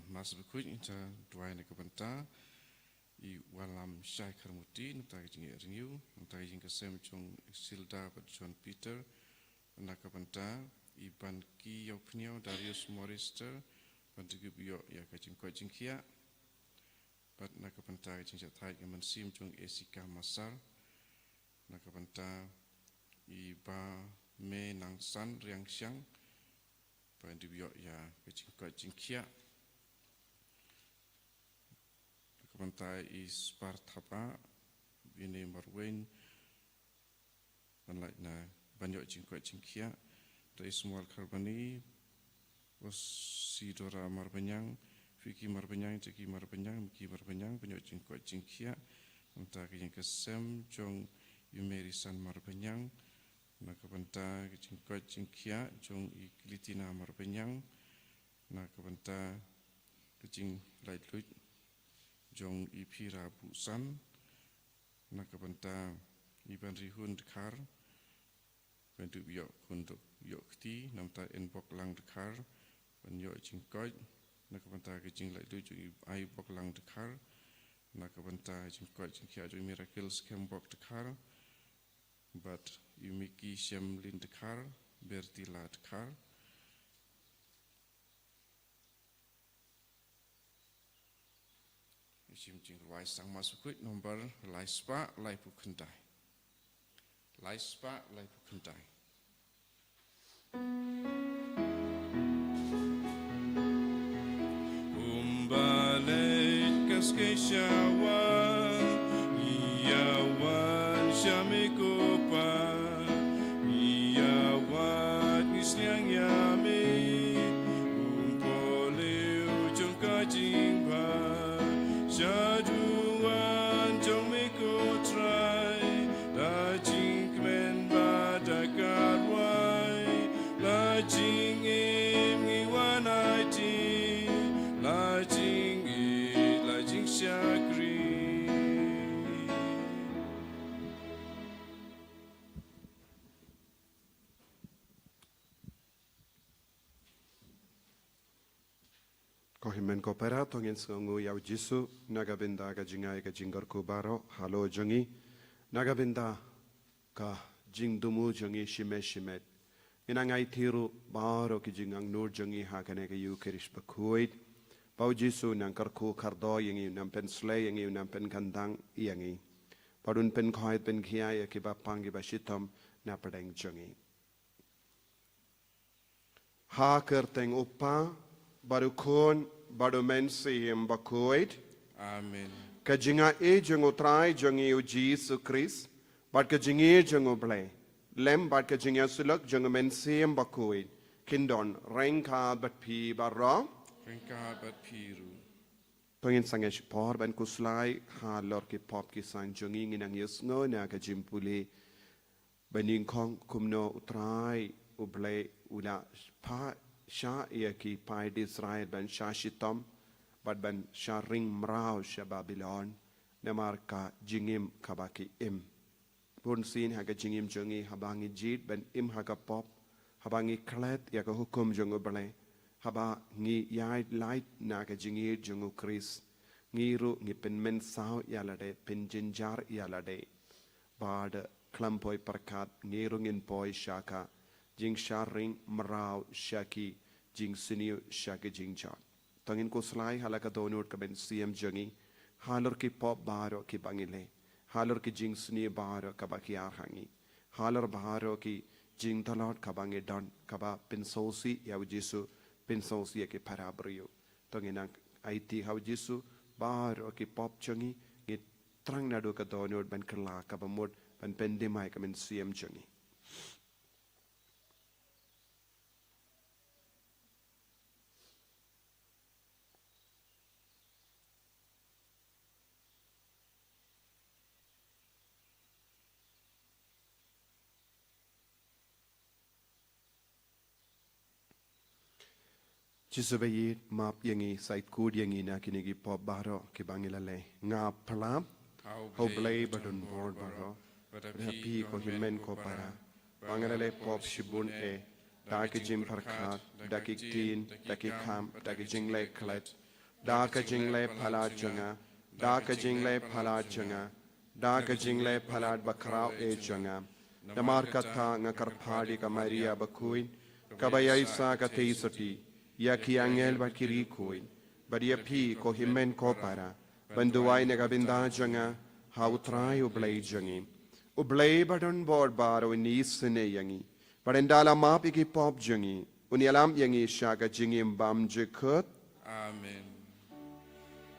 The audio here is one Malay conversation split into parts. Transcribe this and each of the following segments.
mas berkuit inta dua nak benta I walam syai karmuti nta jing ringiu nta jing kesem chung silda bat John Peter nak benta I ban ki yau pniau Darius Morister ban tigu bio ya kajing ko jing kia bat nak benta jing jatai kemen sim chung Esika Masar nak benta I ba me nang san riang siang ban tigu bio ya kajing ko jing kia Kementai is Spartapa ini marwen banyak na banyak jingkot jingkia dari semua karbani was sidora marbanyang Vicky marbanyang Jeki marbanyang Miki marbanyang banyak jingkot jingkia entah yang kesem jong Yumerisan marbanyang nak kementai jingkot jingkia jong Iklitina marbanyang nak kementai kejing light luit Jong Ipira Busan nak benta Iban Rihun Dekar bentuk yok untuk yok ti namta enbok lang Dekar ben yok jingkoi nak benta kejing lai tu jong ai bok lang Dekar nak benta jingkoi jingkia jong miracle skembok Dekar but Yumiki Shemlin Dekar Bertila Dekar Jim jing ruai sang masuk kuit nomor laispa laipu kendai. Laispa laipu kendai. Umbalik kaskesyawan, iyawan syamikopa, iyawan isliang yami, umpoliu jongkajingba. Jaduan jong meko try la jing kmen badakat wai la jing im ngiwan aiti la jing syakri Kohimen kopera tongin songu yau jisu nagabinda ka jingai ka jingar ko baro halo jongi nagabinda ka jingdumu jongi shimet inangai thiru baro ki jingang nur jongi hakane ka yu kirish bakuid pau jisu nang karku kardo yangi nampen slay yangi nampen kandang yangi padun pen khoi pen khia ya ki bapang ki bashitom na padang jongi ha kerteng upa baru kon baru mensihim bakuid Amen kajinga e jongo trai jongi u Jesus Christ bat kajingi jongo ble lem bat kajinga sulak jongo mensihim bakuid kindon rengka bat pi barra Rengka bat piru tongin sangesh por ban kuslai ha lor ki pop ki sang jongi nginang yusngo na kajimpuli baning kong kumno utrai u ble ula pa Sha ia ki pai di Israel ban Sha shitom bad ban Sha ring mrau Sha Babylon namar ka jingim kabaki im pun sin ha ka jingim jongi habangi jit ban im ha ka pop habangi klet ya ka hukum jongo bale haba ngi yai light na ka jingi jongo Chris ngi ru ngi pen men sao ya lade pen jinjar ya lade bad klampoi perkat ngi ru ngin poi shaka jing sharing merau shaki jing siniu shaki jing chat tangin ko slai halaka donut ka ben CM jangi halor ki pop baro ki bangile halor ki jing siniu baro ka bakiar hangi halor baro ki jing talot ka bangi don ka ba pensosi ya jisu pensosi ki parabrio tangin ang IT haw jisu baro ki pop jangi ngi trang nadu ka donut ben kala ka ba mod ben pendimai ka ben CM jangi Jisubayi map yangi sait kud yangi na kinigi pop baro ki bangilale nga plap ho blay badun board baro rapi ko himen ko para bangilale pop shibun e daki jim parkat daki tin daki kam daki jingle klet da ka jingle phala janga da ka jingle phala janga da ka jingle phala bakrao e janga namar katha ngakar phadi ka maria bakuin kabayaisa ka teisoti ya ki angel ba kiri kuin badia pi ko himen ko para banduai ne gabinda janga hautrai ublai jangi ublai badon board baro ni sene yangi parendala mapi ki pop jangi unialam yangi shaga jingim bam jekut Amen.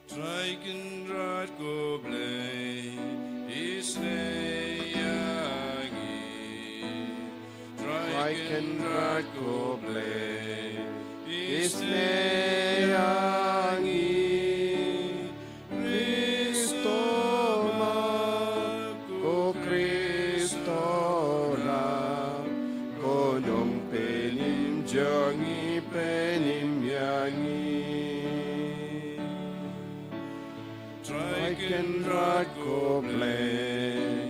Treiken rad go blei is ne yangi. Treiken rad go blei is ne yangi. Christo ma go Christo la go nong penim jangi penim yangi. Treiken rad go blei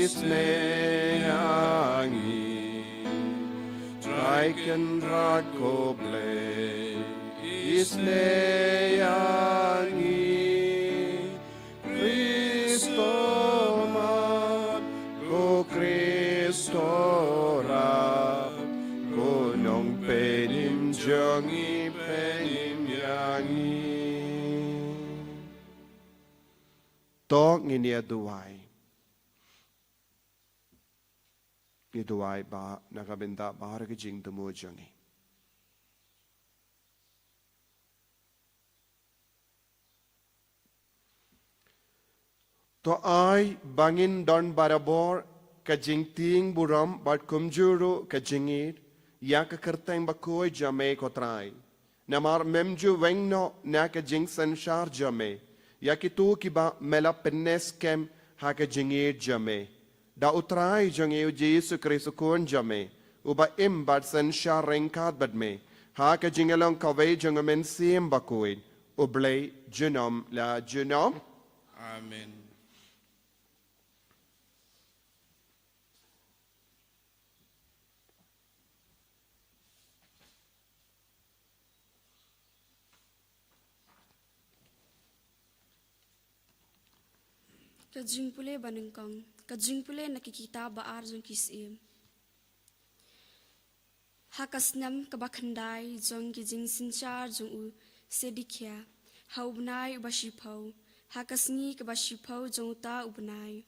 is ne yangi. Treiken rad go blei is ne yangi. Christo ma go Christo ra go nong penim jangi penim yangi. Tok nginia duai. Ni duai ba nakabenta bahar ke jing temu jangi. To ai bangin don barabor ka jing ting buram bat kumjuru ka jingir ya ka kerteng bakoi jame kotrai. Namar memju wengno na ka jing sanshar jame. Ya ki tu ki ba mela pennes kem ha ka jingir jame. Da utrai jange Jesu Kristo kun jame. Uba im bad sanshar rengkat bad me. Ha ka jingelong kawai jangamen sim bakoin. Ublay genom la genom. Amen. Kajing pule banengkong, kajing pule nakikita baar jong kisim. Hakasnam kabakhandai jong kijing sinchar jong u sedikya, haubnai ubashipau, hakasni kabashipau jong ta ubnai.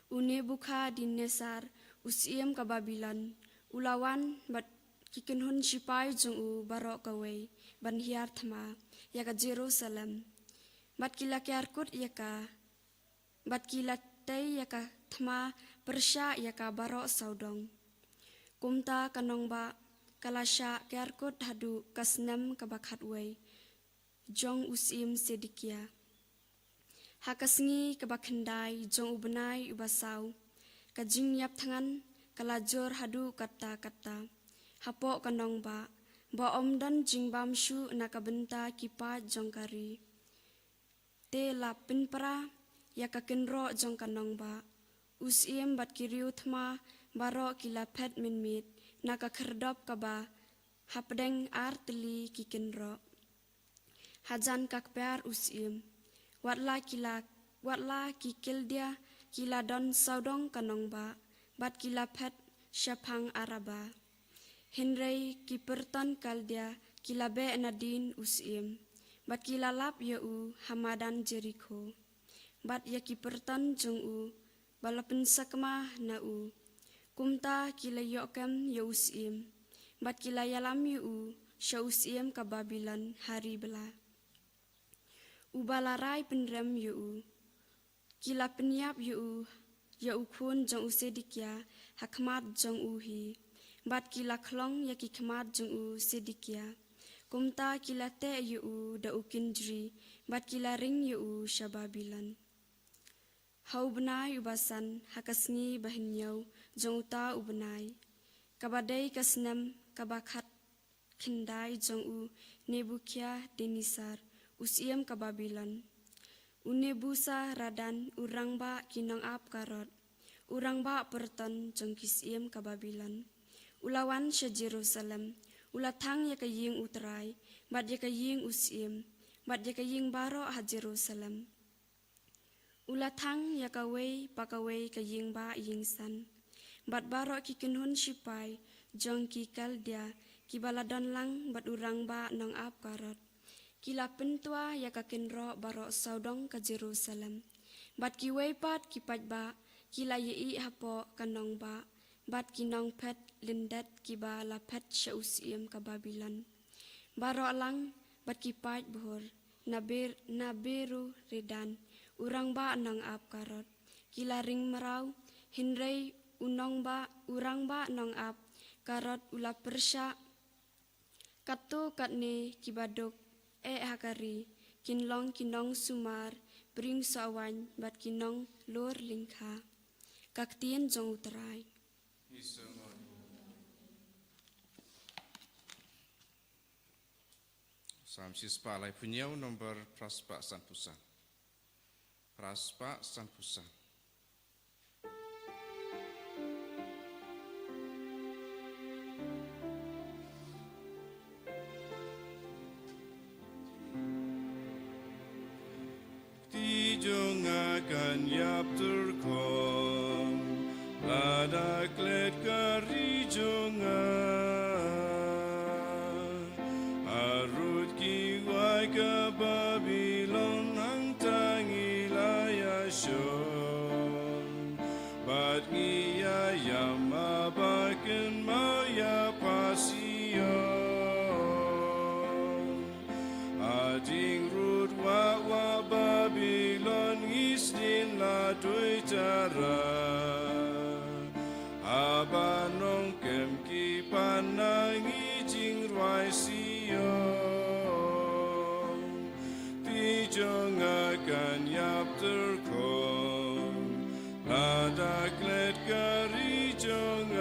Une bukha dinesar usiem kababilan, ulawan bat kikenhun shipai jong u barok kawai, banhiar thama, yaka Jerusalem. Bat kila kiarkut yaka bat kilatay yaka thma persya yaka barok saudong. Kumta kanong ba kalasya kiarkut hadu kasnam kabakhatway. Jong usim sedikya. Hakasngi kabakhandai jong ubnai ubasaw. Kajing yap tangan kalajur hadu kata-kata. Hapo kanong ba omdan jingbam shu nakabenta kipa jong kari. Te lapin para yaka kenro jong kanong ba. Usim bat kiriu thma baro kila pet minmit naka kerdop kaba hapdeng arteli ki kenro. Hajan kakpear usim. Watla ki kildia kila don saudong kanong ba. Bat kila pet syapang araba. Henry ki perton kaldia kila be nadin usim. Bat kila lap yau hamadan Jericho. Bat yaki pertan jong u, balapin sakma na u. Kumta kila yokem ya usim. Bat kila yalam u, sya usim ka Babilan hari bela. Ubalarai penrem u. Kila penyap u, ya ukun jong u sedikya, hakmat jong uhi. Bat kila klong yaki kmat jong u sedikya. Kumta kila te u da ukinjri, bat kila ring u sya Babilan. Hau benai ubasan hakasngi bahinyau jong uta ubenai. Kabadai kasnam kabakhat kendai jong u nebukia denisar usiem kababilan. Unebusa radan urangba kinong ap karot. Urangba perton jong kisiem kababilan. Ulawan sya Jerusalem. Ulatang yaka ying utrai. Bat yaka ying usiem. bat ya kaying baro ha Jerusalem. Ulatang ya pakawei kaying ba yingsan. Bat baro ki kinhun sipai jong ki kaldia ki baladon lang bat urang ba nong ap karot. Kila pentua ya kakinro baro saudong ke Jerusalem. Bat ki weipat ki pat ba kila yei hapo kanong ba. Bat kinong pet lindet ki ba la pet syausiam ke Babylon. Baro lang bat ki pat buhur naberu redan urang ba nong ap karot. Kila ring merau hinrei unong ba urang ba nong ap karot ula persya katu katne kibadok hakari kinong sumar bring sawan bat kinong lor lingkha kaktien jong utrai. Samsis palai punyau nomor praspa sanpusa. Praspa sanpusa. Tijong akan yap terkom, lada klet kari jongan, arut kiwai ke Babylon hang tangi layason, bat ngia yam abaken mau ya pasion, ading rut wa Babylon istin la doi cara abanong kem ki panangi jing ruai Sion tijong akan yap terkom lada klet kari jongan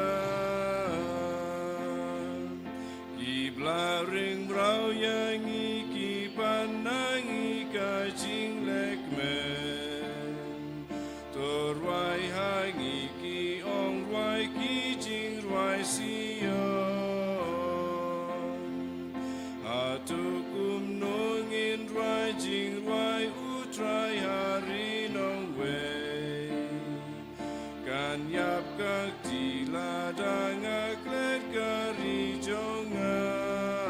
ki blaring brau yang iki panangi kajing lekmen torwai hangi ki ong ruai ki jing ruai Sion atukum nongin ruai jing ruai utrai hari nong wei kan yap kak tila danga klet kari jongan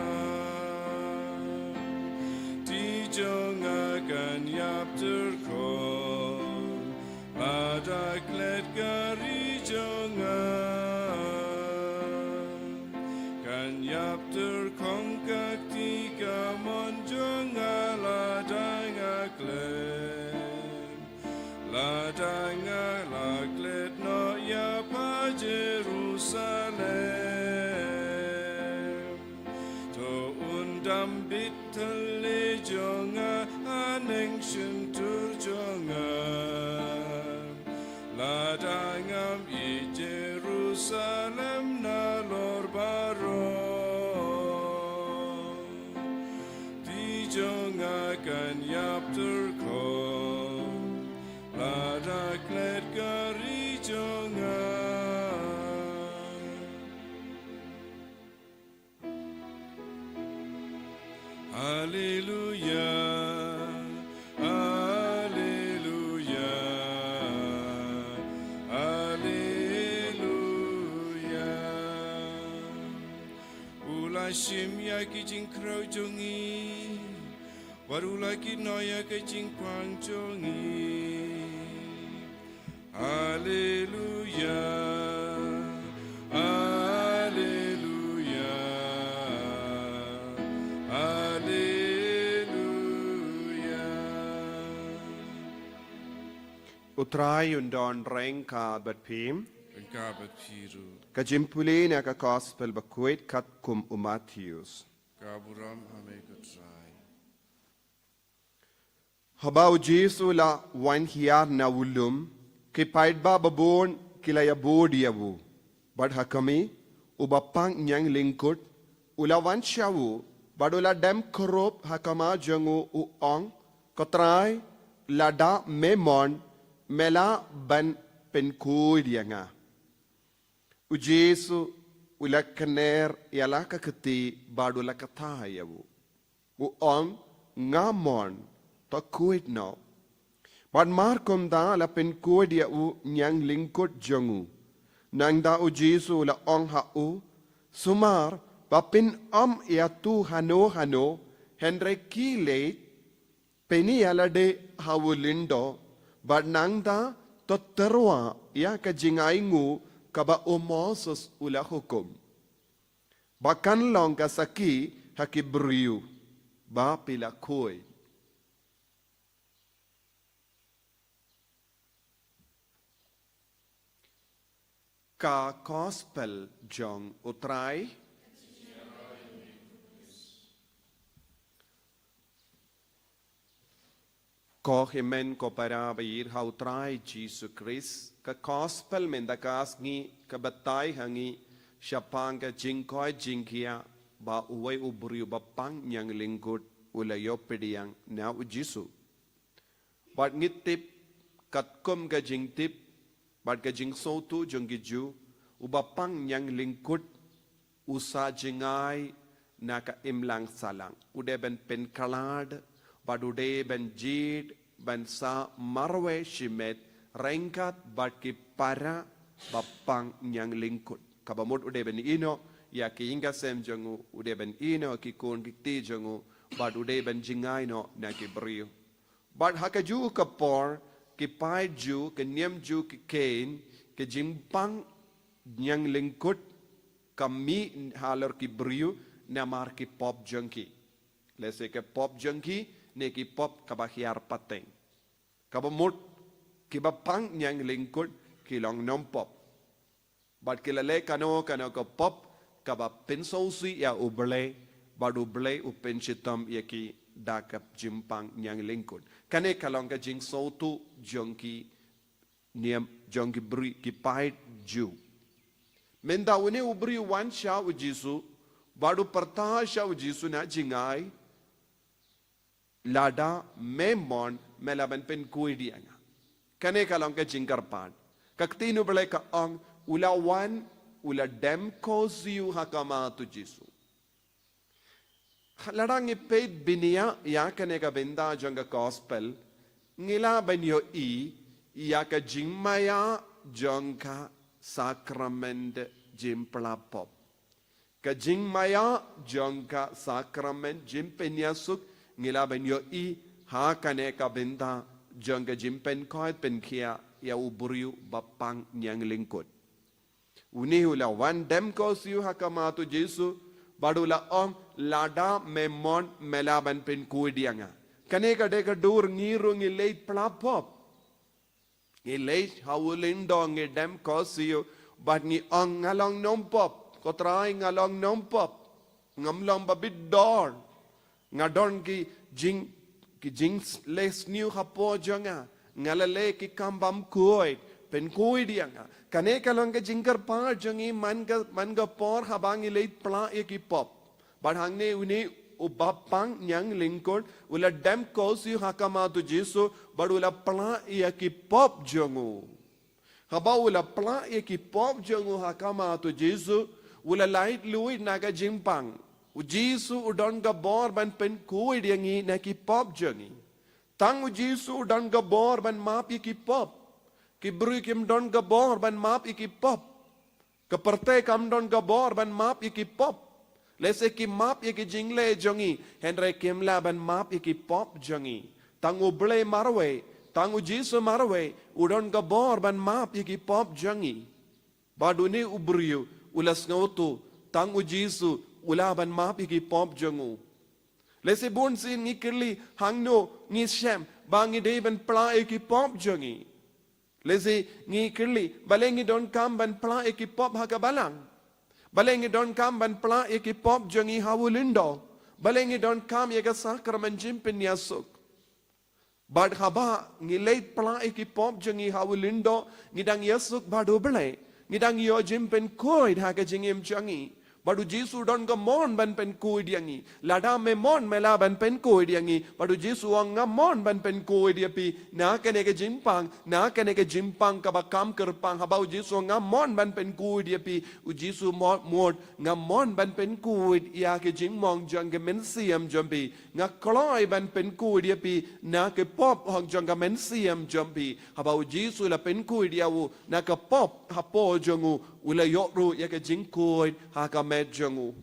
tijong akan yap terkom pada klet kari jongan kan yap terkom kak tika mon jonga ladanga klet ladanga la klet no ya pa Jerusalem to undam bitale jonga aneng shentur jonga ladangam i Jerusalem na lor baro di jonga kan yap terkom lada klet kari jonga Hallelujah, Hallelujah, Hallelujah. Ula shim ya ki jing krau jongi, warula ki noya ki jing kwang jongi. Hallelujah, Hallelujah, Hallelujah. Utrai undon reng ka batpim Engkabat piru, ka jimpuli na ka gospel bakwet kat kum Matthews. kaburam hamekutrai. Habau Jesu la wan hiar na ulum ki paidba babon kilaya bodiawu bad hakami ubapang nyang lingkut ulawan syawu badula dem korop hakama jangu uong kotrai lada memon mela ban penkudianga u Jesu ulakaner yala kakati badula katayawu uong ngamon to kuit no. But markom da la pen kuit ya u nyang lingkut jongu. Nang da u Jesu la ong ha u. Sumar ba pin ya tu hano Henry Kile Penny alade hawulindo. But nang da to terwa ya ka jingaingu kaba umosos ula hukum. Bakan long kasaki hakibriu ba pila koi. Ka gospel jong utrai ko himen ko para bayir ha utrai Jesus Christ ka gospel mendakas ngi kabatay hangi siapang ka jingkoy jingkia ba uway ubriu ba pang nyang lingkod ulayo pediyang na u Jesu. Bat ngitip katkom ka jingtip bat ka jing sotu jong giju ubapang nyang lingkod usa jingay na ka imlang salang. Ude ben penkalad bat ude ben jid ben sa marwe shimet rengkat bat ki para bapang nyang lingkod. Kabamot ude ben ino ya ki inga sem jongu ude ben ino ki kon ki ti jongu bat ude ben jingay no na ki brio. Bat hakaju kapor ki pai ju ke niem ju ki kain ke jimpang nyang lingkut kami halar ki brio na mar ki pop junkie. Lese ke pop junkie ne ki pop kabahiar pateng. Kabamot ki bapang nyang lingkut ki long nom pop. Bat kilale kano ka pop kaba pensausi ya uble bat uble upenchitam ya ki dakap jimpang nyang lingkut. Kane kalong ka jing sautu jongki niam jongki bri ki pait ju. Menda une ubri wan sha u Jesu badu parta sha u Jesu na jingai lada memon melaban pen kuidianga. Kane kalong ka jingkar pan. Kaktinu bele ka ang ula wan ula dem koziu hakama tu Jesu. Ladang ipet binia ya kane ka benda jonga gospel ngila banyo ya ka jingmaya jongka sakrament jimpla pop. Ka jingmaya jongka sakrament jimpenyasuk ngila banyo ha kane ka benda jonga jimpen koit penkia ya uburiu bapang nyang lingkod. Unihula wan dem kosiu hakamatu Jesu badula om lada memon melaban pen kuidianga. Kane ka deka dur ngiru ngi leit plapop. Ngi leit hawulindo ngi dem kosiu bat ngi ong ngalong nompop. Kotrai ngalong nompop. Ngamlong babid dor. Ngadon ki jing les new hapo jonga. Ngalale ki kambam kuoit. Pen kuidianga. Kane kalong ka jingkar pa jongi man ga por habangi leit pla ki pop. But hangne uni ubapang nyang lingkod ula dem kosi hakama tu Jesu but ula pla ki pop jongu. Haba ula pla ki pop jongu hakama tu Jesu ula light lui naga jimpang. U Jesu udon ga bor ban pen kuid yangi na ki pop jongi. Tang u Jesu udon ga bor ban map ki pop. Ki bru kim don gabor ban map iki pop. Kaperte kam don gabor ban map iki pop. Lese ki map iki jingle jongi. Henry kim la ban map iki pop jongi. Tangu ble marwe. Tangu Jesu marwe. Udon gabor ban map iki pop jongi. Baduni ubriu. Ulas ngautu. Tangu Jesu ula ban map iki pop jongu. Lese bun sin ngi kirli hangno ngi shem. Bangi de ban pla iki pop jongi. Lezi ngi kirli balengi don kam ban pla eki pop hakabalang. Balengi don kam ban pla eki pop jongi hawulindo. Balengi don kam yega sakramen jimpin yasuk. Bad haba ngi leit pla eki pop jongi hawulindo ngidang yasuk badu bele. Ngidang yo jimpin koid haka jingim jongi. Badu Jesu don gamon ban pen kui diangi. Lada memon mela ban pen kui diangi. Badu Jesu ang ngamon ban pen kui dia pi. Na kene ke jimpang kabakam kerpang. Habau Jesu ngamon ban pen kui dia pi. U Jesu mod ngamon ban pen kui ia ke jimmong jang ke mensiam jampi. Ngakloi ban pen kui dia pi. Na ke pop hong jang ke mensiam jampi. Habau Jesu la pen kui dia u. Na ke pop hapo jangu. Ula yokru ya ke jingkoi haka med jangu.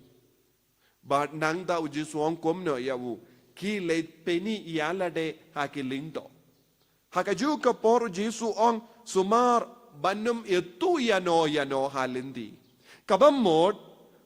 But nang da uji suang komno ya wu ki le peni yala de haki lindo. Haka ju ka por Jesu ong sumar banum itu yano halindi. Kabam mod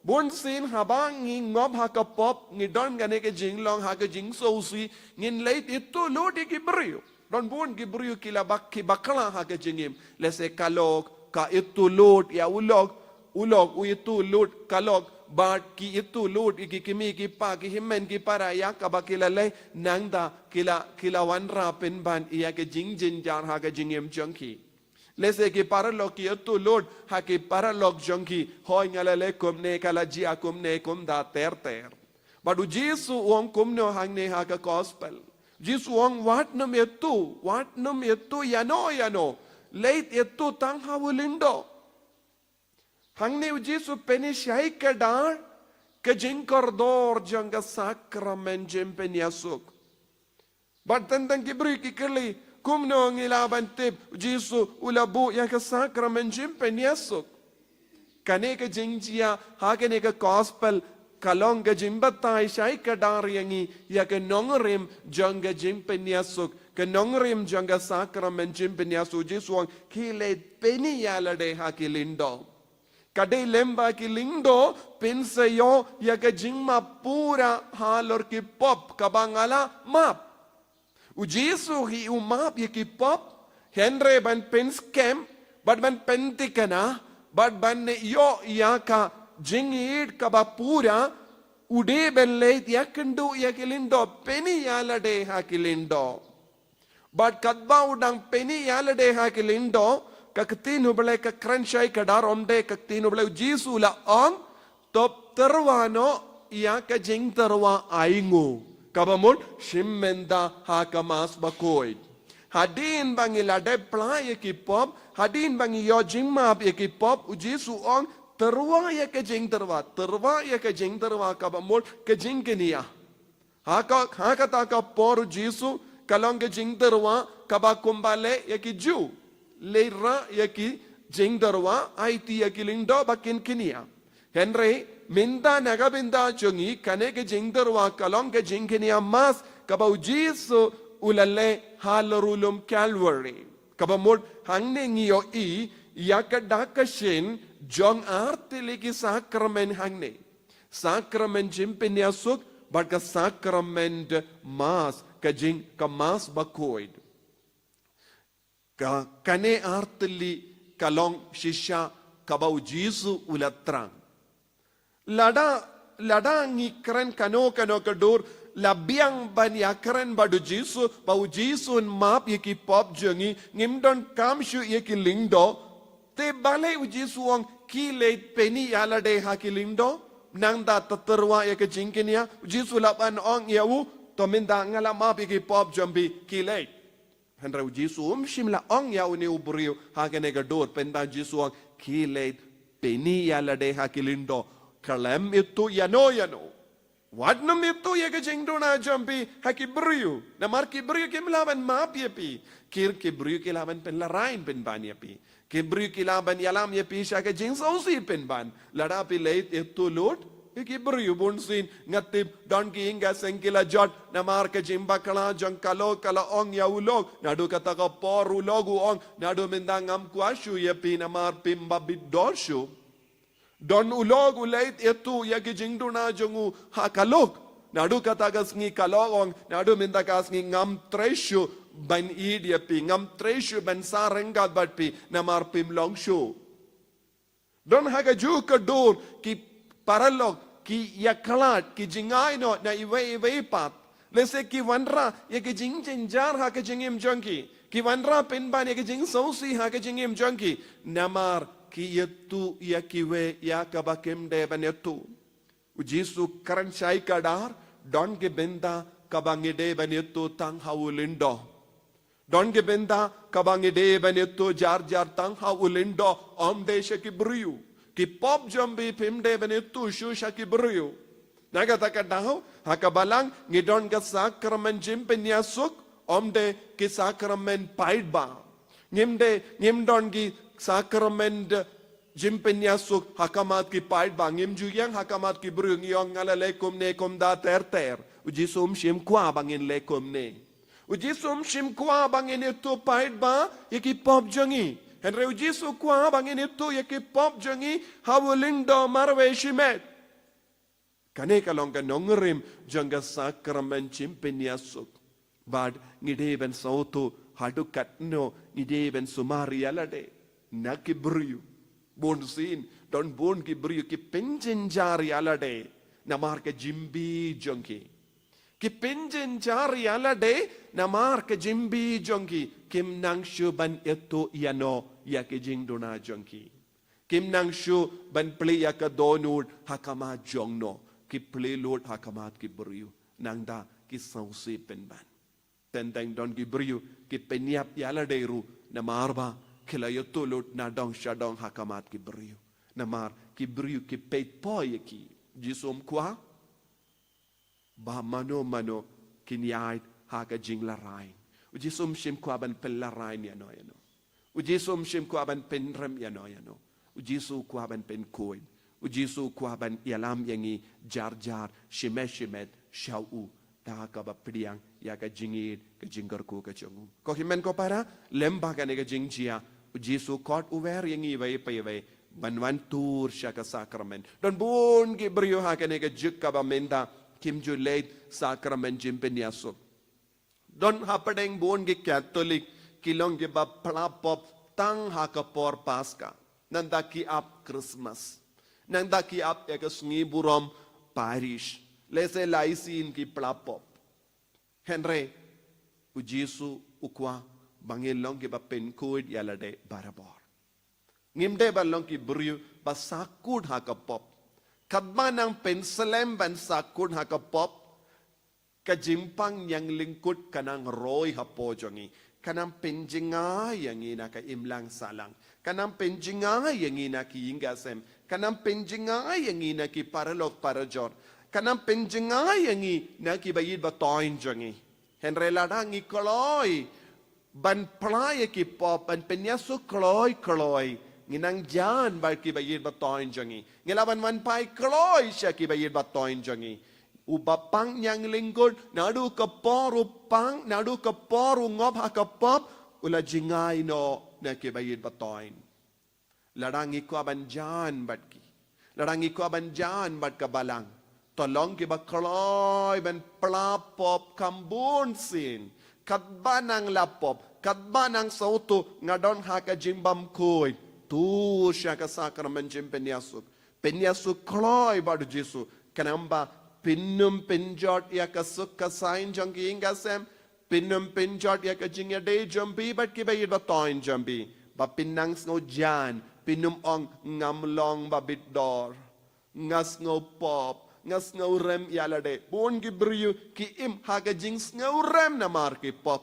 bun sin habang ngi ngob haka pop ngi don gane ke jinglong haka jing sosi ngin leit itu lodi ki brio. Don bun ki brio kila bakki bakala haka jingim lese kalok ka itu lut ya ulog u itu lut kalog bat ki itu lut iki kimi ki pa ki himen ki para ya ka bakila le nangda kila wanra pen ban ya ke jing jar ha ke jingem jangki lese ki para lok ki itu lut ha ki para lok jangki hoy ngala le komne kala ji akumne kum da ter badu Jesu wong kumno hangne ha ka gospel Jesu wong wat nam itu yano leit itu tang hawulindo. Hangne Jesu peni syai kedar ke jingkordor jangga sakramen jempen yasuk. But tentang kibri kikeli kumno ngilaban tip Jesu ulabu yang ke sakramen jempen yasuk. Kane ke jingjia hakane ke gospel kalong ke jimbatai syai kedar yangi ya ke nongrim jangga jempen yasuk. Kenongrim jangga sakramen jimpen yasu Jesu ang kilet peni yalade haki lindo. Kadai lemba ki lindo pinsayo ya ke jingma pura halor ki pop kabangala map. U Jesu hi umap ya ki pop Henry ban pins kem bad ban pentikana bad ban ne yo ya ka jingid kabapura ude ben leit yakendu ya ki lindo peni yalade haki lindo. But kadba udang peni yalade ha ke lindo kaktin hubale ka kranshai kadar omde kaktin hubale Jesu la ong top terwano ya ka jing terwa aingu kabamul shimmenda ha kamas bakoi hadin bangi lade play ki pop hadin bangi yo jingma ki pop Jesu ong terwa ya ka jing terwa ya ka jing terwa kabamul ka jing kenia ha ka ta ka por Jesu kalong ke jing derwa kaba kumbale yaki ju leira yaki jing derwa IT yaki lindo bakin kinia Henry minda nagabinda chungi kane ke jing derwa kalong ke jing kinia mas kaba Jesu ulale halarulum Calvary kaba mod hangne ngiyo I yakadakashin jong artili ki sakramen hangne sakramen jimpen yasuk barka sakrament mas kajing kamas bakoid ka kane artli kalong shisha kabau Jesu ulatrang lada ngi kren kano kadur labiang ban yakren badu Jesu bau Jesu map yaki pop jongi ngimdon kamshu yaki lindo te bale u Jesu ang kileit peni yalade haki lindo nang da taterwa yaki jingkinia Jesu laban ong yawu to minda ngala mapi ki pop jambi kilei Henry Jesu shimla ong ya uni ubrio hakene gador penda Jesu ang kilei peni yalade hakilindo kalem itu yano wadnum itu ya ke jingdo na jambi hakibrio na mar kibrio kimlaban mapi pi kir kibrio kilaban pen larain pen ban pi kibrio kilaban yalam ya pi sha ke jing sausi pen ban lada pi leit itu lut Ikibru bunsin ngatip don ki inga sengkila jot namar ke jimba kala jong kala ong ya ulog nadu kata ka por ulogu ong nadu mindangam kwashu ya pi namar pimba bidoshu don ulog ulait itu ya ki jingdu na jongu ha kalok nadu kata gas ngi kalong nadu minda kas ngi ngam treshu ban id ya pi ngam treshu ban sarengat bat pi namar pim longshu don haga ju ka dur ki paralog ki yakalat ki jingai no na iwe pat lese ki wanra ye ki jing jar ha ke jingim jangki ki wanra pen ban ye ki jing sausi ha ke jingim jangki namar ki yetu ya kiwe ya kabakem de banetu. Ujisu karan syai kadar don ke benda kabangide banetu tang hawulindo. Don ke benda kabangide banetu jar tang hawulindo om desha ki briu. Ki pop jambi pimde banetu shusha ki briu. Naga takadaho hakabalang ngidon ka sakramen jimpenyasuk omde ki sakramen paidba. Ngimdon ki sakramen jimpenyasuk hakamat ki paidba. Ngimjuyang hakamat ki brung yong ngalekum ne kom da ter. Uji sum shim kwa bangin lekum ne. Uji sum shim kwa bangin itu paidba yaki pop jangi. Henry uji su kwa bangin itu yaki pop jangi hawulindo marwe shimet. Kane kalong ka nongerim jangga sakramen jimpenyasuk. Bad ngideben sautu hadu katno ngideben sumari alade naki briu bon sin don bon ki briu ki penjenjari alade namar ke jimbi jonki ki penjenjari alade namar ke jimbi jonki kim nang shuban eto yano ya ke jingdona jonki kim nang shu ban ple ya ka donud hakama jongno ki ple lord hakamat ki briu nangda ki sausi penban tentang don ki briu ki penyap yala deru namarba kila yotulut na dong shadong hakamat ki briu namar ki briu ki peit poy ki jisum kwa ba mano kinyait haka jing la rain ujisum shim kwa ban pel la rain ya no ujisum shim kwa ban pen rem ya no ujisu kwa ban pen koin ujisu kwa ban yalam yangi jar shimet shau ta ka ba priang ya ka jingit ka jinggar ko ka chungu ko himen ko para lemba ka ne ka jingjia ujisu kot uwer yangi vai vai banwan tur sha ka sakrament don bun ki brio ha ka ne ka juk ka ba menda kim ju leit sakrament jimpenyaso don hapadeng bun ki catholic kilong ki ba plapop tang ha ka por paska nanda ki ap christmas nanda ki ap ya ka sngi burom parish lese laisin ki plapop Henry ujisu ukwa bangilong ki ba penkud yalade barabor ngimde balong ki briu ba sakud hakapop kadma nang penselem ban sakud hakapop ka jimpang yang lingkut kanang roy hapo jongi kanang penjinga yang ina ka imlang salang kanang penjinga yang ina ki ingasem kanang penjinga yang ina ki paralok parajor kanang penjengai yangi na kibayid ba toin jangi Henry ladang ikoloi ban play ki pop ban penyasu kloi nginang jan ba kibayid ba toin jangi ngilaban man pai kloi sya kibayid ba toin jangi ubapang yang lingkod nadu kaporu pang nadu kaporu ngop hakapop ula jingai no na kibayid ba toin ladang iko ban jan bat ki ladang iko ban jan bat kabalang tolong ki bakloi ben plapop kambun sin katbanang lapop katbanang sautu ngadon haka jimbam koi tu syaka sakramen jimpenyasuk kloi badu jisu kanamba pinnum pinjot ya kasuk kasain jangki ingasem pinnum pinjot ya kajingya de jambi bat ki bayid batoin jambi ba pinnang snow jan pinnum ong ngamlong babit dor ngas ngo pop ngas ngau rem yalade bon ki briu ki im haga jings ngau rem na mar ki pop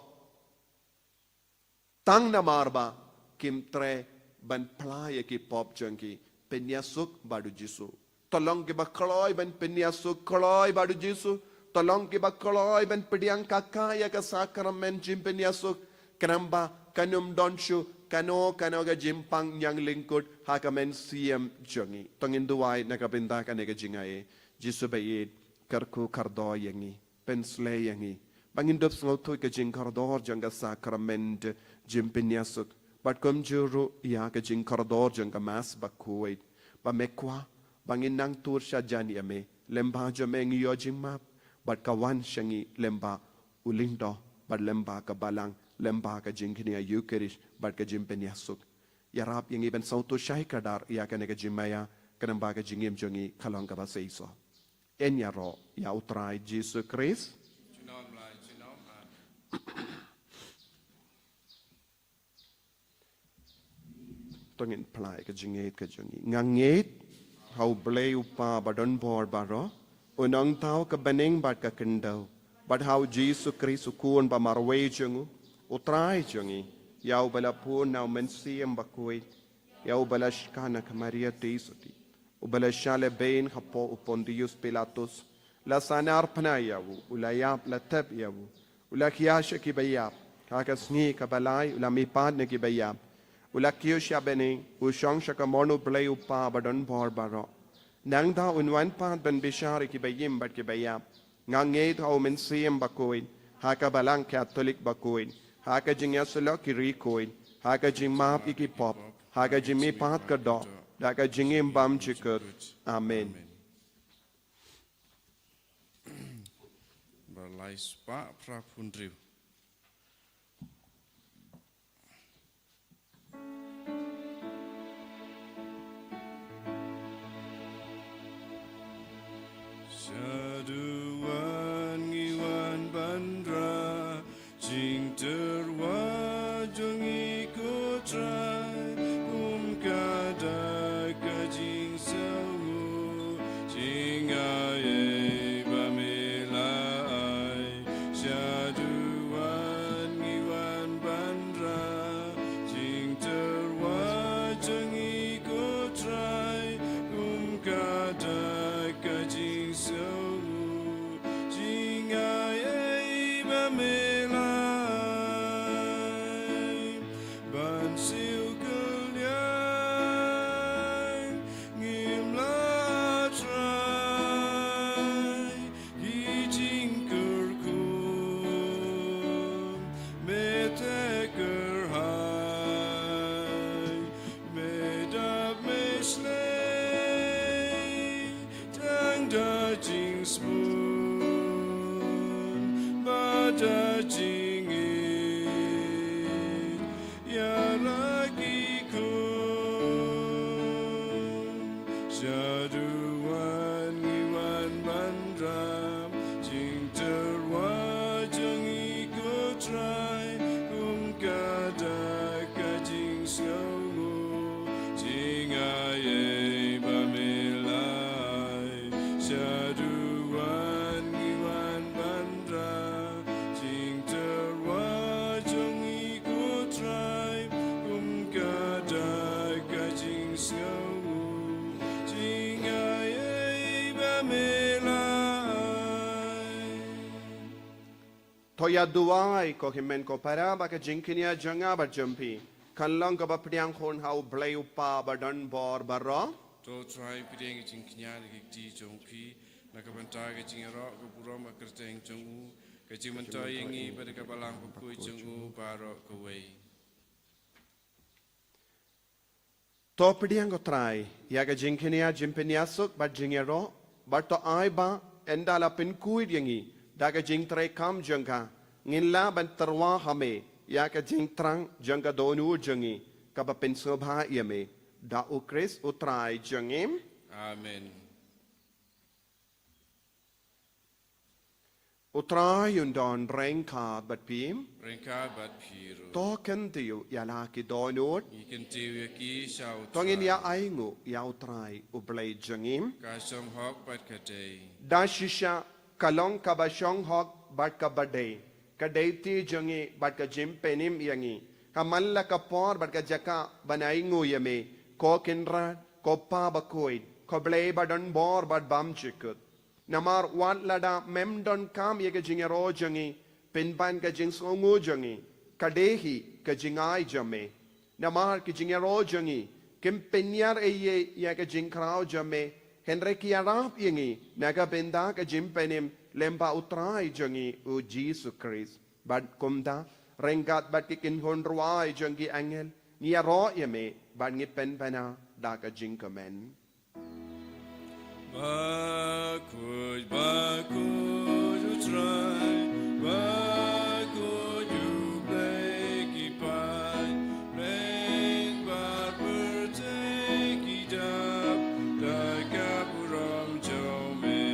tang na marba kim tre ban playa ki pop jangki penyasuk badu jisu tolong ki bakloi ban penyasuk kloi badu jisu tolong ki bakloi ban pediang kakaya ka sakramen jim penyasuk kenamba kanum donshu kano ga jimpang yang lingkut hakamen siem jangi tongin duai nakabinda kanega jingai Jisu bayid karku kardo yangi pensle yangi bangindop sngotu ka jing kardor janga sakrament jimpinyasuk bat kom juru ya ka jing kardor janga mas bakuit ba mekwa bangin nang tur sha jani ame lemba jame ngiyo jingmap bat kawan shangi lemba ulindo bat lemba ka balang lemba ka jingkini yukerish bat ka jimpinyasuk yarap yangi ben sautu shai kadar ya ka nega jimaya kanamba ka jingim jongi kalong ka ba seiso Enyaro ya utrai Jesus Christ. tongin plai ka jinget ka jungi nganget hau blei upa badon bor baro unang tau ka beneng bat ka kendau bat hau Jesus Kristus kuon ba marwe jungu utrai jungi yau bala pun nau mensiem bakui yau bala shkana ka Maria teisoti ubala shale bein hapo upon Dios Pilatus la sanar panayawu ulayap la tab yawu ula kiasha ki bayap kaka sngi ka balai ula mipad ne ki bayap ula kiosha bene ushong shaka mono blei upa badon bor baro nang da unwan pad ben bishari ki bayim bat ki bayap ngange tau mensiem bakoin haka balang Catholic bakoin haka jingya selo ki rikoin haka jing map iki pop haka jimi pad ka do haka jingim bam chikut amen Balai spa prapundriu. Saduan ngiwan bandra jing terwa jong ikut rai kada kajing sawu jing aye bamelai saduan ngiwan bandra jing terwa jong ikut rai kada kajing sawu jing aye bamelai ban siu kalian ngimla trai kijing kerkum mete kerhai medap meslei tang da jing spoon bada jing it ya lagi kun Saduan ngiwan bandram jing terwa jeng ikut trai kada kajing sawu jing aye bamelai Saduan ngiwan bandram jing terwa jeng ikut trai kada kajing sawu jing aye bamelai Toya duai ko himen ko para ba ka jinkinia janga ba jumpi kan long ka ba priang khon hau blei upa badon bor baro To try pideng jing knya ni ti jong pi na ka banta ka jing ro ko puro ma kerteng jong u ka jing banta yengi pada ka balang ko ku jong u baro ko wei to priang ko trai ya ka jinkinia jimpinia suk ba jingero ba to ai ba endala pin kui yangi da ka jing trai kam janga nginla ban terwa hame ya ka jing trang janga donu jangi ka ba pin sobha yame da u Chris utrai jangim Amen utrai undon rengka bat pim Rengka bat piru to kan tiu ya la ki donut ikan tiu ki shau tongin ya aingu ya utrai ublei jangim ka som hok bat ka dei da shisha kalong ka ba shong hok bat ka bade ka deiti jangi bat ka jim penim yangi ka malla ka por bat ka jaka banaingu yame ko kinra ko pa ba koid ko blei badon bor bat bam chikut namar wan lada mem don kam ye ka jingero jangi pinban ka jing songu jangi ka dehi ka jingai jame namar ki jingero jangi kim penyar eye ya ka jingkrao jame Henry kiarap yangi naga benda ka jim penim lemba utrai jangi u Jesus Christ bad kumda rengat bat kikin honruai jangi angel niya ro yame bad ngi pen pena da ka jing kamen Bakud utrai Bakud ublei kipai Reng bat berteki dap Daga puram jaume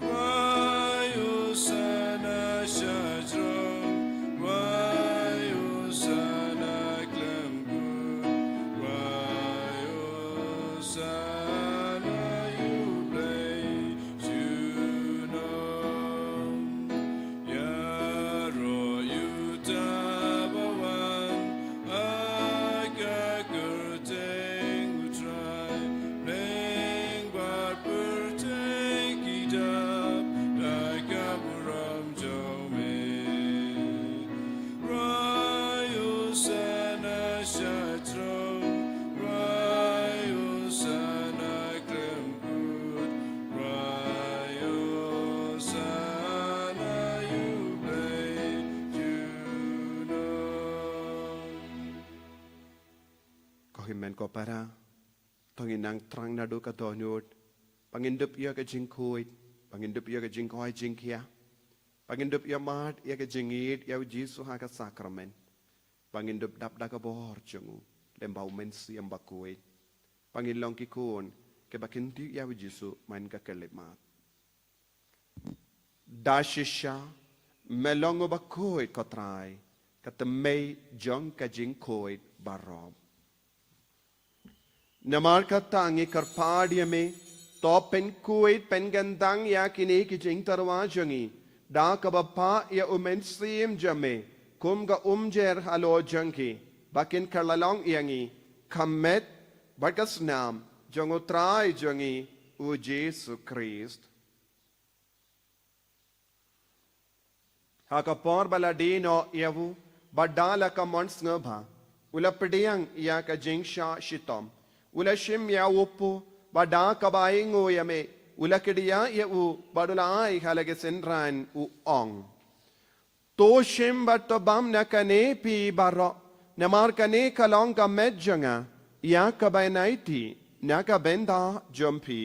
Wayu sana syajrom Wayu sana klemgur sakramen ko para Panginang trang na do ka donut pangindup ia ka jingkuit pangindup ia ka jingkoi jingkia pangindup ia mat ia ka jingit ia Yesu ha ka sakramen pangindup dap da ka bor jungu lembau men siam bakuit pangilong ki kun ke bakinti ia Yesu main ka kelemat dashisha melongo bakuit ko trai katemei jong ka jingkuit barob Namar katangi karpadia me to pen kuit pen gandang ya kini ki jing tarwa jangi da ka bapa ya umensim jame kum ga umjer halo jangki bakin karlalong yangi kamet bagas nam jango trai jangi u Jesu Christ haka por baladino yavu badala ka mons ngabha ulapdiang ya ka jingsha shitom Ulashim ya upu bada kabaingo yame ulakidia ya u badulai halage senran u ong toshim batobam nakane pi baro namar kane kalong ka medjanga ya kabainaiti naka benda jumpi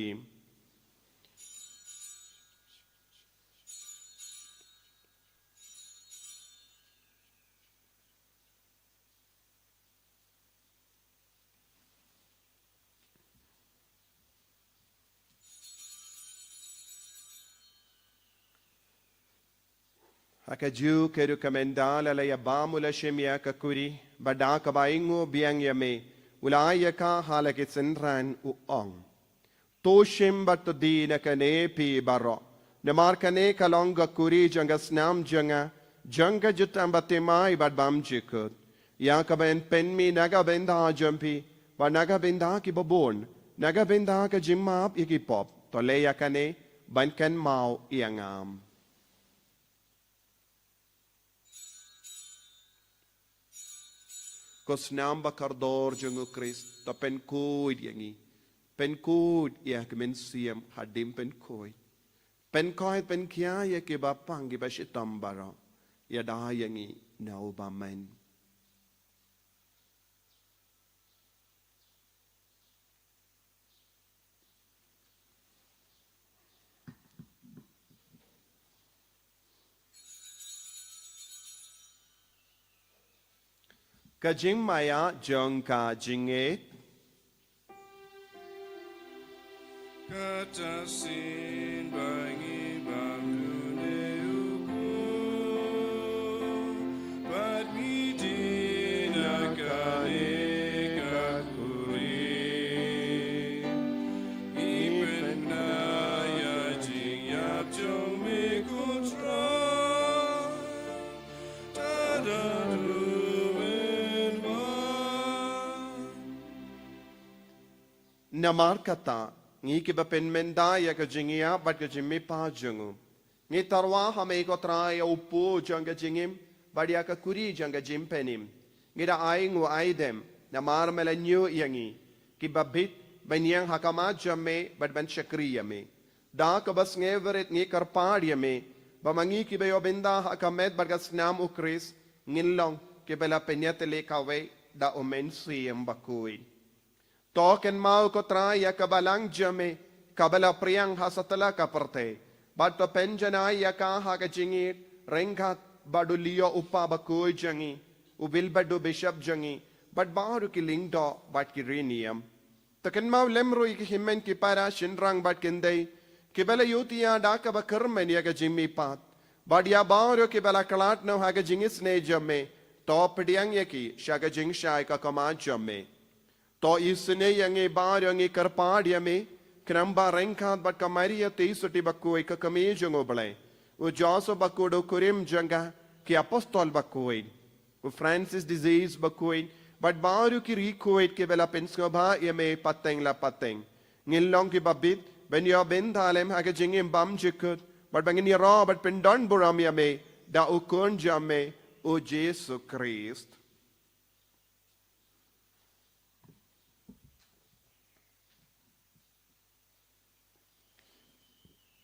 Hakaju keru kamendala la yabamula shemya kakuri badaka baingo biang yame ulaya ka halake senran u ong toshim batodi nakane pi baro namar kane kalonga kuri janga snam janga jutam batemai badbam jikut ya kaben penmi naga benda jampi ba naga benda ki babon naga benda ka jimap ikipop to leya kane bankan mau iangam Kos namba kardor jungu Christ ta pen kuid yangi pen kuid ya kemen siam hadim pen kuid pen kia ya ke bapang ki bashitam bara ya da yangi nau bamen Kajing maya jong ka jinget Katasin bangi bamune uku Bat midi nakane kakuri Ipen na ya jing yap jong me kutra Tadadu namar kata ngi ki bapen menda ya ka jingia bat ka jimmi pa jungu ngi tarwa hame ko tra ya upu janga jingim badia ka kuri janga jimpenim ngi da aingu aidem namar melanyu yangi ki babit banyang hakama jamme bat ban shakriya me da ka bas ngeveret ngi karpadia me bamangi ki bayo benda hakamet bargas nam ukris ngilong ki bela penyatele kawe da omensi mbakui Token mau ko traya kabalang jame kabala priang hasatala kaparte bato penjana ya ka ha ka jingit rengkat badulio upa bakoi jangi ubil badu bishop jangi bad baru ki lingdo bat ki rinium token mau lemro ki himmen ki para shinrang bat kindai ki bala yutia da ka bakarmen ya ka jimmi pat badia baru ki bala kalat no ha ka jingis ne jame top diang ya ki shaga jing shai ka kama jame To isne yange bar yange karpadia me kramba renkat bat kamaria teisuti bakoi ka kame jongo blai u jaso bakodo kurim janga ki apostol bakoi u Francis disease bakoi bat baru ki recoid ke bela penskobha yame pateng la pateng ngilong ki babit ben yo ben dalem ha ke jingim bam jikut bat bangin ro bat pendon buram yame da u kon jame u Jesu Christ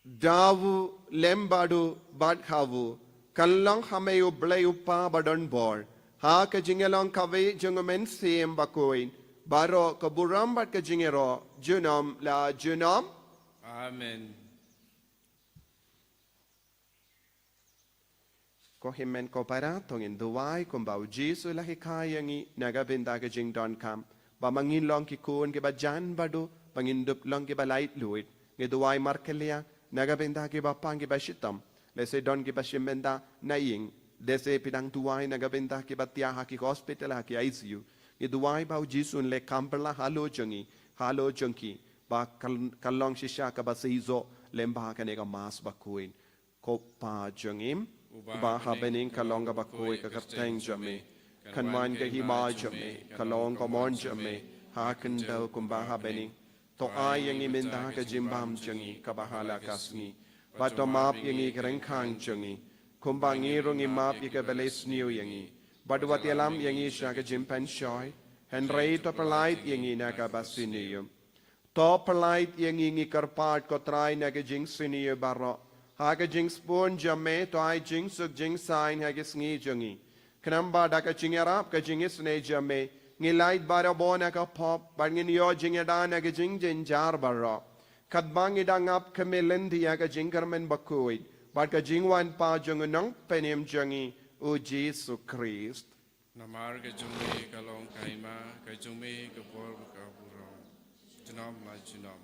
Davu lembadu badhavu kallang hameyu blayu pa badon bor ha ka jingelong kave jungumen siem bakoin baro keburam bat kejingero junom la junom. Amen. Ko himen ko para tongin duwai kung bau Jesu lahi kaya ngi nagabinda kejing don kam. Ba mangin long ki kun ki ba jan badu pangindup long ki ba light luit. Ngi duwai markelia nagabinda ki ba pang ki ba shitam. Lese don ki ba shimenda na ying. Dese pidang duwai nagabinda ki ba tiyaha ki hospital ha ki ICU. Ngi duwai bau Jesu le kamperla halo jengki. Ba kalong shisha ka ba seizo lemba ka nega mas ba kuin. Ko pa jengim. Uba habening kalong ba kui ka kapteng jame. Kanwan ka hima jame. Kalong ka mon jame. Haken daw kumba habening. To ay yang iminda ka jimbam jangi kabahala kasngi. Bato map yang ikarengkang jangi. Kumba ngirong imap ikabeles niyo yangi. Badwat yalam yang isya ka jimpan shoy. Henry to perlait yang inakabasiniyo. To perlait yang ingikarpat ko try na ka jing siniyo baro. Haga jing spoon jame to ai jing suk jing sign hagis ngi jungi. Kanamba daka jing arap ka jing isne jame. Ngi light bara bona ka pop bar ngin yo jing adana ka jing jing jar bara. Kadbang idang ap kamelendi ka jing karmen bakuit. Bar ka jing wan pa jung nang penim jungi o Jesu Christ. Namar ka jume kalong kaima ka jume ka por ka burong. Junam la junam.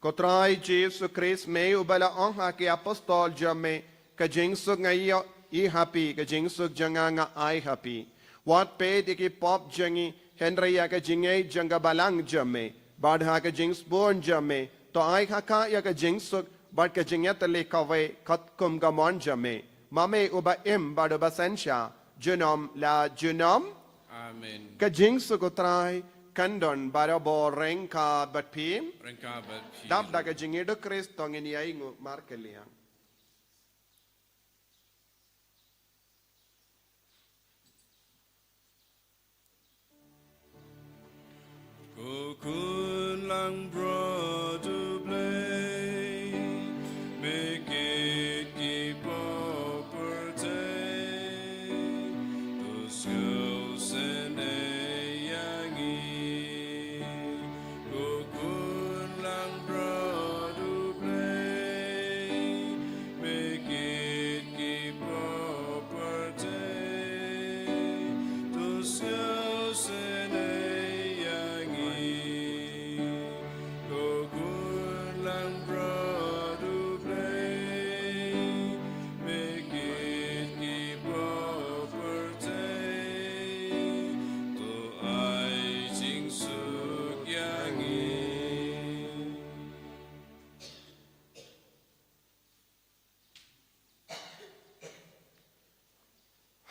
Kotrai Jesu Christ me ubala ang haki apostol jame ka jingsuk ngayo I happy ka jingsuk janga nga I happy. Wat pe diki pop jangi Henry ya ka jingay janga balang jame. Bad ha ka jings born jame. To I haka ya ka jingsuk bad ka jingya tali kawe kat kum gamon jame. Mame uba im bad uba sensya. Junom la junom. Amen. Ka jingsuk kotrai kandon barabo rengka batpim. Rengka bat Dap daga jingido Christ tongin yaingu markeliang. Kukun lang bro to play. Make it keep property. To skills and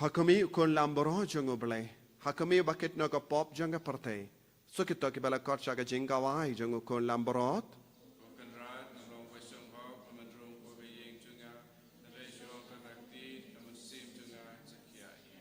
Hakami ukon lamboro jango blay. Hakami bakit no ka pop janga partay. So kito ki bala kot shaga jinga wai jango ukon lamborot. Konrad nalong kwesong hop namadrong ko bayeng tunga nalesyo kanakti namasim tunga sakyai.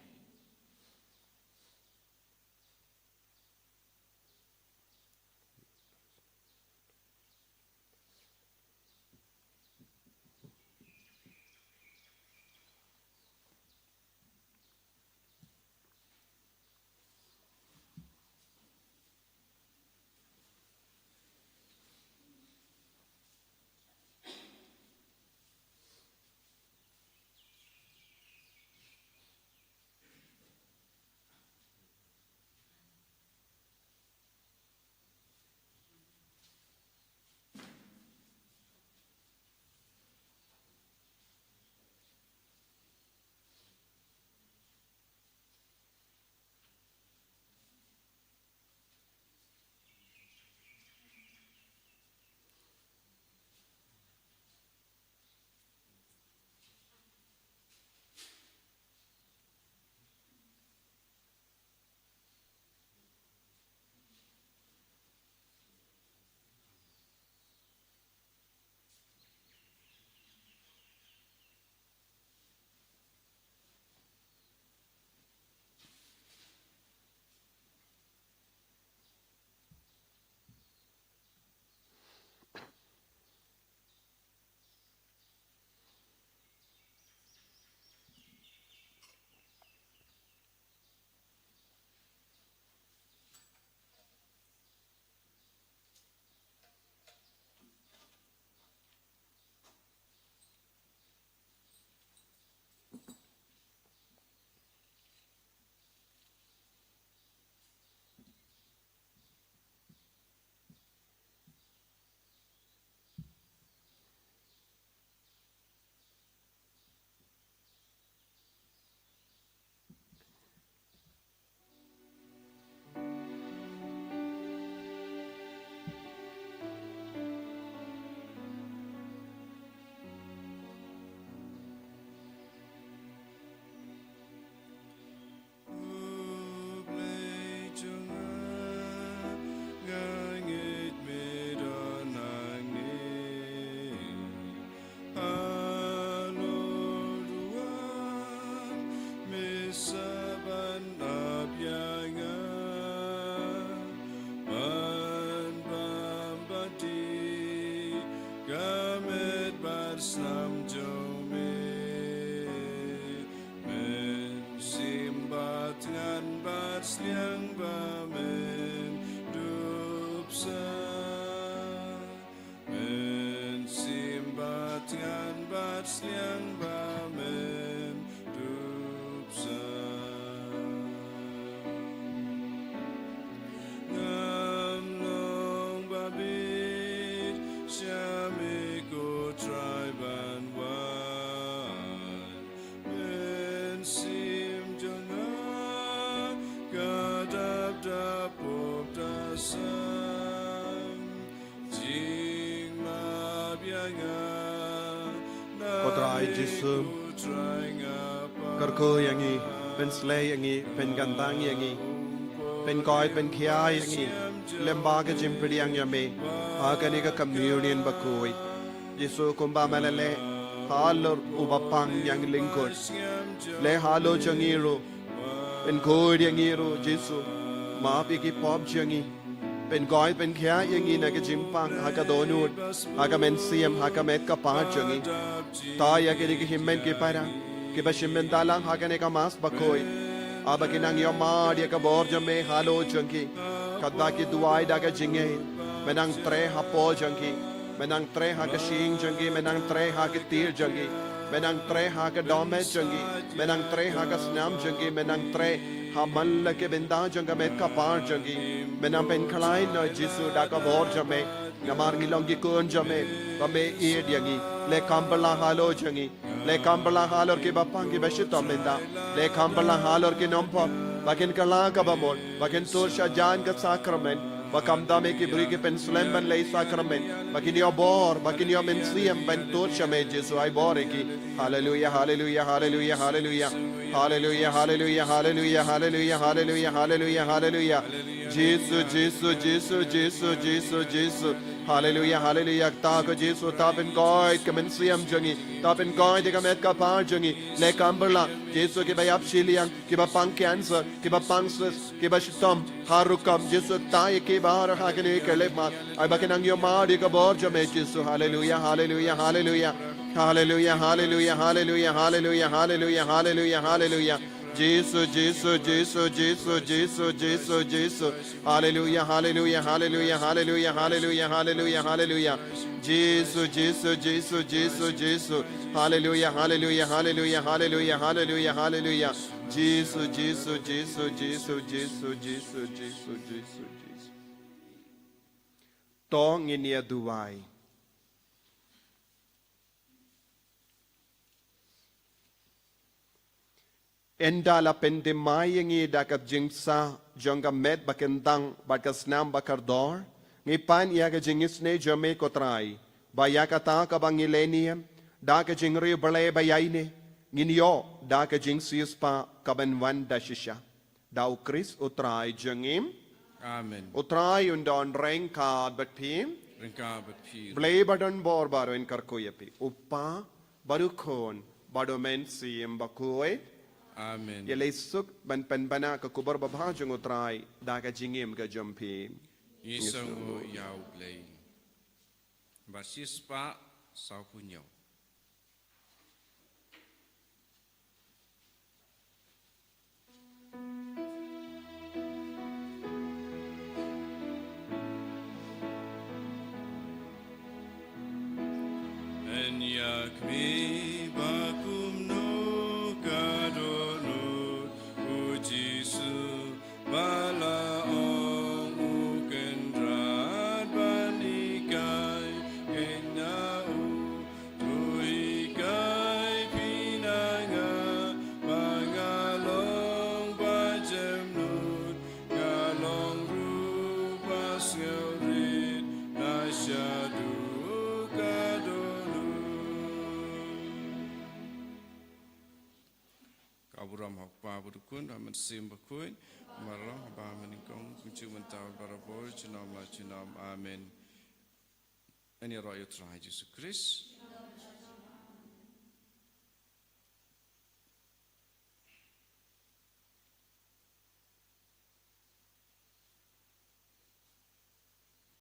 snam jome men simbat ngan bat sliang ba men dupsa men simbat ngan bat sliang ba men dupsa Kodrai Jesu Karko yangi pen slay yangi pen gantang yangi pen koi pen kia yangi lemba ka jimpidi yang yame agani ka communion bakoi Jesu kumba malale halor ubapang yang lingkod le halo jangiru pen koi yangiru Jesu maapi ki pop jangi pen koi pen kia yangi na ka jimpang haka donut haka men siem haka met ka pa jangi Taya kiri ki himmen ki para ki bashimmen dalang hagane ka mas bakoi aba kinang yoma dia ka borja me halo jangki kadda ki duai daga jinge menang tre hapo jangki menang tre ha ka shing jangki menang tre ha ka tir jangki menang tre ha ka dome jangki menang tre ha ka snam jangki menang tre ha malla ke benda janga met ka par jangki menang pen khalai no Jesu da ka borja me ngamar ngilong ki kun jame kame ir yangi le kambala halo jangi le kambala halor ke bapang ki bashito menda le kambala halor ke nompo bakin kala ka bamol bakin torsha jan ka sakrament bakam dame ki bri ke pensulem ban le sakrament bakin yo bor bakin yo mensiam ban torsha me Jesu ai bore ki hallelujah hallelujah hallelujah hallelujah hallelujah hallelujah hallelujah hallelujah hallelujah hallelujah hallelujah Jesus Jesus Jesus Jesus Jesus Jesus Hallelujah, hallelujah. Ta ko Jesu ta pen koi kemen siam jangi ta pen koi de kamet ka par jangi le kamberla Jesu ke bayap shiliang ke ba pang cancer ke ba pangsus ke ba shitam harukam Jesu ta ke bahar ha ke ne ke le ma ai ba kenang yo ma de ka bor jame Jesu hallelujah hallelujah hallelujah hallelujah hallelujah hallelujah hallelujah hallelujah hallelujah hallelujah Jesus, Jesus, Jesus, Jesus, Jesus, Jesus, Jesus. Hallelujah, hallelujah, hallelujah, hallelujah, hallelujah, hallelujah, hallelujah. Jesus, Jesus, Jesus, Jesus, Jesus. Hallelujah, hallelujah, hallelujah, hallelujah, hallelujah, hallelujah. Jesus, Jesus, Jesus, Jesus, Jesus, Jesus, Jesus, Jesus, Jesus. Tong inia duwai. Enda la pendemayingi dakap jingsa jonga met bakentang bakasnam bakardor ngipan iaga jingisne jome kotrai bayakata kabangilenium daka jingri bale bayaine nginyo daka jingsius pa kabanwan dashisha dau Chris utrai jangim Amen. utrai undon rengka batpim Ringka bapir. blay badon bor baro in karkoyapi upa barukon badomen siem bakoi Amen. Yalay suk ban panbana ka kubar babha jung utrai daga jingim ka jumpi. Yisang o yaw blay. Basis pa sa kunyaw. Enyak mi bakum no kadonot ujisu bala ong ukendrat banikai kenau tuikai pinanga pangalong bajemnut kalong rupas ngeurit nasyadu Aburam hakpa berukun amat sim berkun marah ba meningkong kunci mentau barabor jenam la jenam amen. Ini roh Yesus Kristus